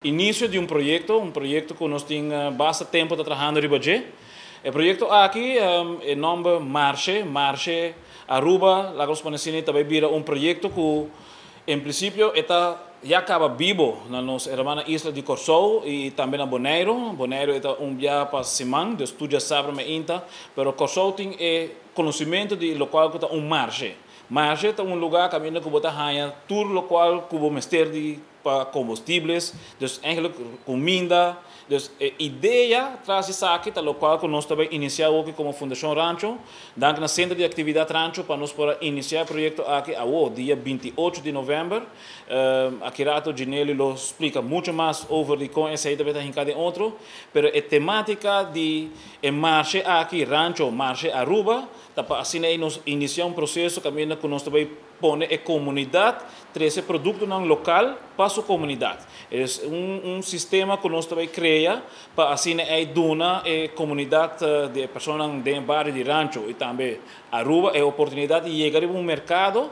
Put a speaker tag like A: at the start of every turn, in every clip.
A: Início de um projeto que nós temos bastante tempo trabalhando em Ribadé. O projeto aqui é nome Marche Aruba, lá que nós também vira um projeto que, em princípio, já acaba vivo na nossa irmã isla de Corsou e também na Bonaire. Bonaire é dia para semana, de estudo sabe me inta, mas Corsou tem conhecimento de local que é marche. Marche é lugar que a gente pode ganhar tudo local que o mestre de para combustíveis, dus eigenlijk comida, dus ideia traz isso aqui, tá local que nós também iniciamos aqui como Fundação Rancho, dank na Centro de Atividade Rancho para nós para iniciar o projeto aqui dia 28 de novembro. Aqui rato Ginelli lo explica muito mais over com essa aí também está em outro, pero a temática de marche aqui Rancho, marche Aruba, tá para assim aí nós iniciar um processo caminho que nós também põe a comunidade trazer produto no local para a sua comunidade. É sistema que nós também cria para assim a dona a comunidade de pessoas do bairro de Rancho e também Aruba é a oportunidade de chegar a um mercado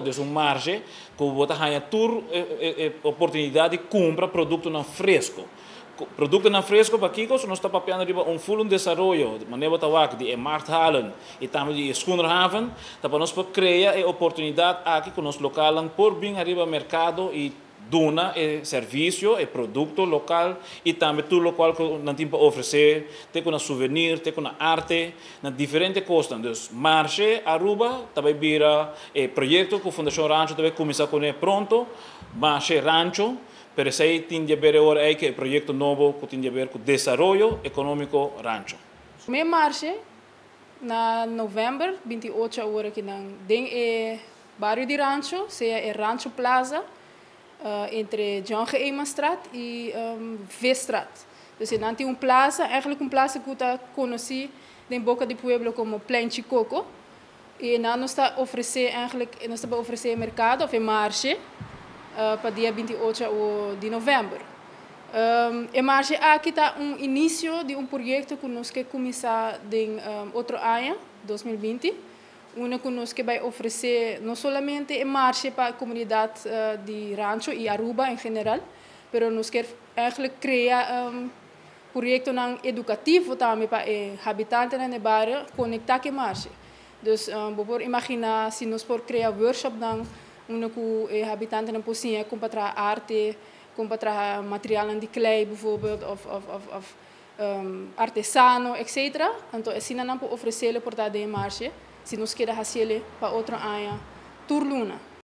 A: de margem que você ganha toda a oportunidade de comprar produto não fresco. Produto não fresco para aqui, nós estamos papando full desenvolvimento, de maneira de markthalen e também de Schoenderhaven, para nós criar a oportunidade aqui com os locais por vir arriba ao mercado e dona o serviço, o produto local e também tudo local que nós temos para oferecer, tem com souvenir, tem com arte, na diferentes coisas. Então, Marche Aruba também vira projeto que a Fundação Rancho também começa com pronto, Marche Rancho. Pero aí tem a ver agora que é projeto novo que tem a ver com o desenvolvimento econômico rancho.
B: Meu marche na novembro 28 agora que não tem bairro de Rancho, seja Rancho Plaza entre John G. Emanstraat e Vestraat. Então não tem plaza, eigenlijk plaza que está conhecido em boca de pueblo como Plein Chicoco e nós está oferecer eigenlijk nós está oferecer mercado ou marche para dia 28 de novembro. E marche aqui está início de projeto que nós queremos começar em outro ano, 2020, onde nós vai oferecer não somente marche para a comunidade de Rancho e Aruba em geral, mas nós queremos eigenlijk criar projeto educativo também para habitantes do bairro conectar com marche. Então, vamos imaginar se nós podemos criar workshop onde os habitantes não podem comprar arte, comprar material de clay, bijvoorbeeld, of artesano, etc. Então, assim não podemos oferecer para a marche, se nós queremos fazer para outra área, turluna.